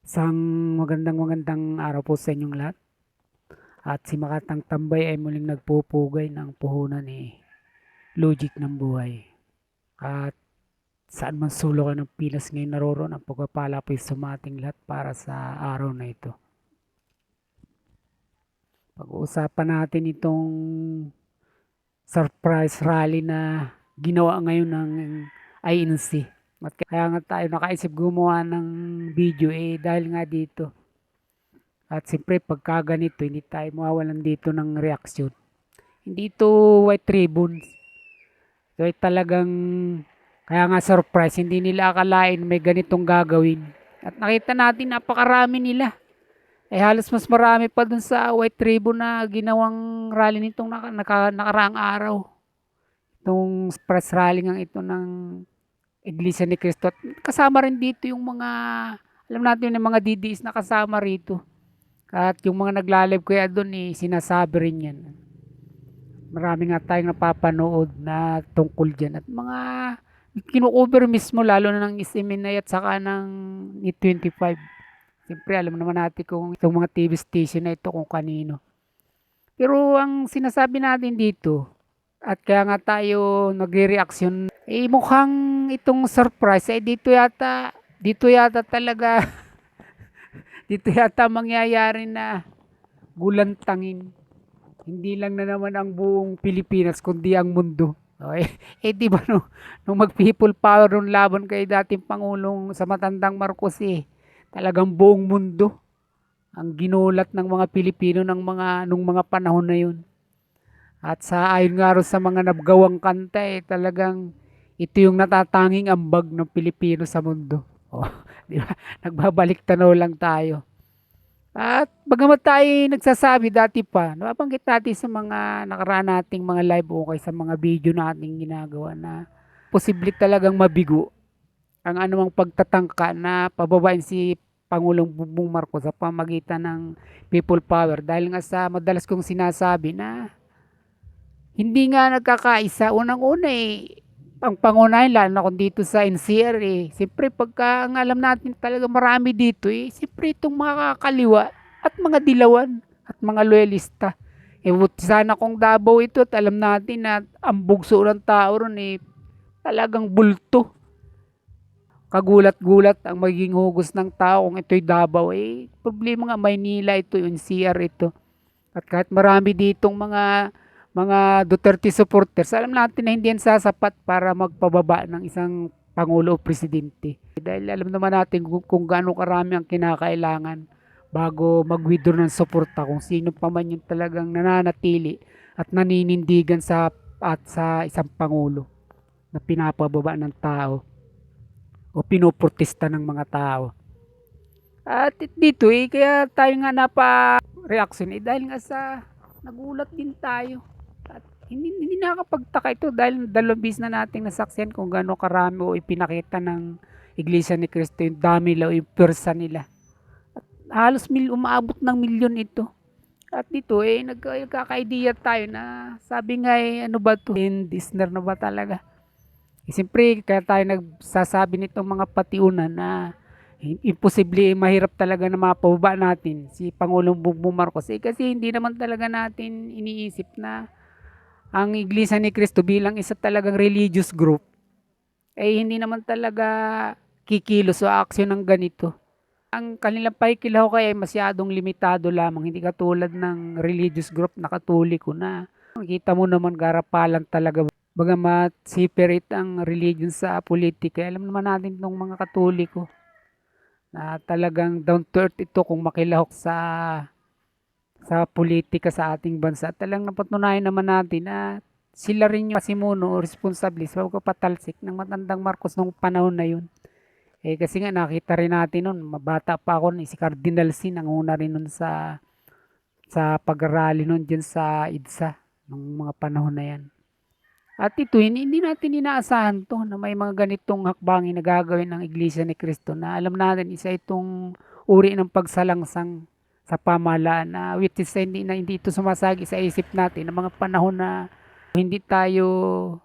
Isang magandang araw po sa inyong lahat. At si Makatang Tambay ay muling nagpupugay ng puhunan ni Logic ng buhay. At saan man sulok ng Pinas ngayon naroon, ang pagpapala po ay sumating lahat para sa araw na ito. Pag-uusapan natin itong surprise rally na ginawa ngayon ng INC. At kaya nga tayo nakaisip gumawa ng video dahil nga dito. At siyempre pagka ganito, hindi tayo mawawalan dito ng reaksyon. Hindi ito white ribbons. So talagang, kaya nga surprise, hindi nila akalain may ganitong gagawin. At nakita natin napakarami nila. Halos mas marami pa dun sa white ribbon na ginawang rally nitong nakaraang araw. Itong press rally nga ito ng Iglesia ni Cristo. At kasama rin dito yung mga, alam natin yung mga DDs na kasama rito. At yung mga nagla-live kaya doon sinasabi rin yan. Marami nga tayong napapanood na tungkol dyan. At mga kinukover mismo lalo na ng SMNI at saka ng Net 25. Siyempre alam naman natin kung itong mga TV station na ito kung kanino. Pero ang sinasabi natin dito, at kaya nga tayo nagre-reaction, mukhang itong surprise dito yata talaga, dito yata mangyayari na gulantangin. Hindi lang na naman ang buong Pilipinas, kundi ang mundo. Okay? Di ba nung mag-people power nung laban kay dating Pangulong sa matandang Marcos talagang buong mundo ang ginulat ng mga Pilipino nung mga panahon na yun. At sa ayon nga rin sa mga nabgawang kanta talagang ito yung natatanging ambag ng Pilipino sa mundo. Oh, di ba? Nagbabalik tanaw lang tayo. At bagamat tayo nagsasabi dati pa, nababanggit natin sa mga nakaraan nating mga live o kay sa mga video nating ginagawa na posible talagang mabigo ang anumang pagtatangka na pababain si Pangulong Bongbong Marcos sa pamagitan ng people power dahil nga sa madalas kong sinasabi na hindi nga nagkakaisa. Unang-una ang pangunahin lalo na kung dito sa NCR siyempre pagka ang alam natin talaga marami dito siyempre itong mga kakaliwa at mga dilawan at mga loyalista. Buti sana kung Davao ito at alam natin na ang bugso ng tao ron talagang bulto. Kagulat-gulat ang magiging hugos ng tao kung ito'y Davao problema nga Maynila ito, yung NCR ito. At kahit marami ditong mga Duterte supporters, alam natin na hindi yan sasapat para magpababa ng isang Pangulo o Presidente. Dahil alam naman natin kung gaano karami ang kinakailangan bago mag-withdraw ng suporta kung sino pa man yung talagang nananatili at naninindigan sa isang Pangulo na pinapababa ng tao o pinoprotesta ng mga tao. At dito kaya tayo nga napa-reaction dahil nga sa nagulat din tayo. At hindi nakakapagtaka ito dahil dalawang bis na nating nasaksihan kung gaano karami o ipinakita ng Iglesia ni Cristo yung dami o yung pwersa nila. At halos umaabot ng milyon ito. At dito nagkaka-idea tayo na sabi nga ano ba to? Disner na ba talaga? Siyempre kaya tayo nagsasabi nitong mga patiunan na imposible mahirap talaga na mapababa natin si Pangulong Bongbong Marcos kasi hindi naman talaga natin iniisip na ang Iglesia ni Cristo bilang isa talagang religious group hindi naman talaga kikilos o aksyon ng ganito. Ang kanilang pakikilaw ay masyadong limitado lamang, hindi katulad ng religious group na Katoliko na nakita mo naman garapalan talaga. Bagamat separate ang religion sa politika, alam naman natin itong mga Katoliko na talagang down to earth ito kung makilahok sa politika sa ating bansa. Talagang napatunayan naman natin na sila rin yung pasimuno o responsable sa pagpapatalsik ng matandang Marcos nung panahon na yun. Kasi nga nakita rin natin nun, mabata pa ako si Cardinal Sin, ang una rin nun sa pag-rally nun dyan sa EDSA nung mga panahon na yan. At ito, hindi natin inaasahan to na may mga ganitong hakbangin na gagawin ng Iglesia ni Cristo na alam natin isa itong uri ng pagsalangsang sa pamahalaan na which is hindi ito sumasagi sa isip natin ng mga panahon na hindi tayo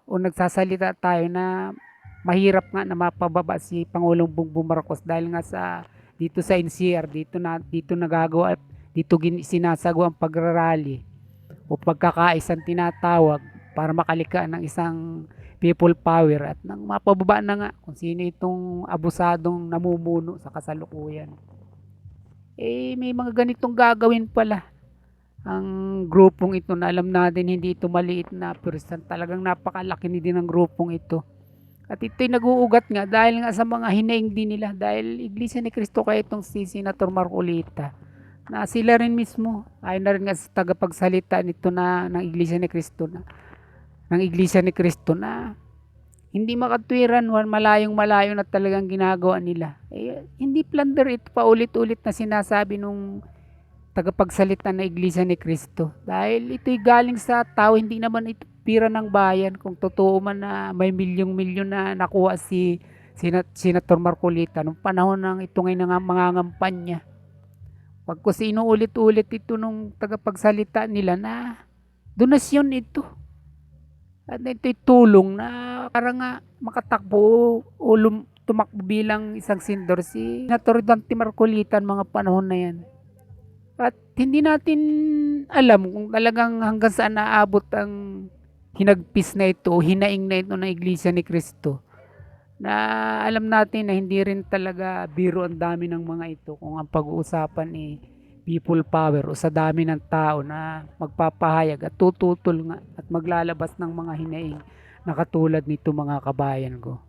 o nagsasalita tayo na mahirap nga na mapababa si Pangulong Bongbong Marcos dahil nga sa dito sa NCR, dito nagagawa, sinasagawa ang pagrarally o pagkakaisang tinatawag para makalika ng isang people power at nang mapababa na nga kung sino itong abusadong namumuno sa kasalukuyan. May mga ganitong gagawin pala ang grupong ito na alam natin hindi ito maliit na person. Talagang napakalaki din ng grupong ito. At ito'y nag-uugat nga dahil nga sa mga hinaing din nila dahil Iglesia ni Cristo kaya itong si Senator Marcolita na sila rin mismo ay na rin nga sa tagapagsalita nito na ng Iglesia ni Cristo na hindi makatwiran, malayong-malayo na talagang ginagawa nila. Hindi plunder ito, paulit-ulit na sinasabi nung tagapagsalita ng Iglesia ni Cristo. Dahil ito'y galing sa tao, hindi naman ito pira ng bayan. Kung totoo man na may milyong-milyon na nakuha si Senator Marcolita nung panahon ng ito ngayon nga mga ngampanya. Pag ko sinuulit-ulit ito nung tagapagsalita nila na donasyon ito. At ito'y tulong na para nga makatakbo o tumakbo bilang isang senador si Senator Dante Marcolita mga panahon na yan. At hindi natin alam kung talagang hanggang saan naabot ang hinagpis na ito o hinaing na ito ng Iglesia ni Cristo. Na alam natin na hindi rin talaga biro ang dami ng mga ito kung ang pag-uusapan people power o sa dami ng tao na magpapahayag at tututol nga at maglalabas ng mga hinaing na katulad nito mga kabayan ko.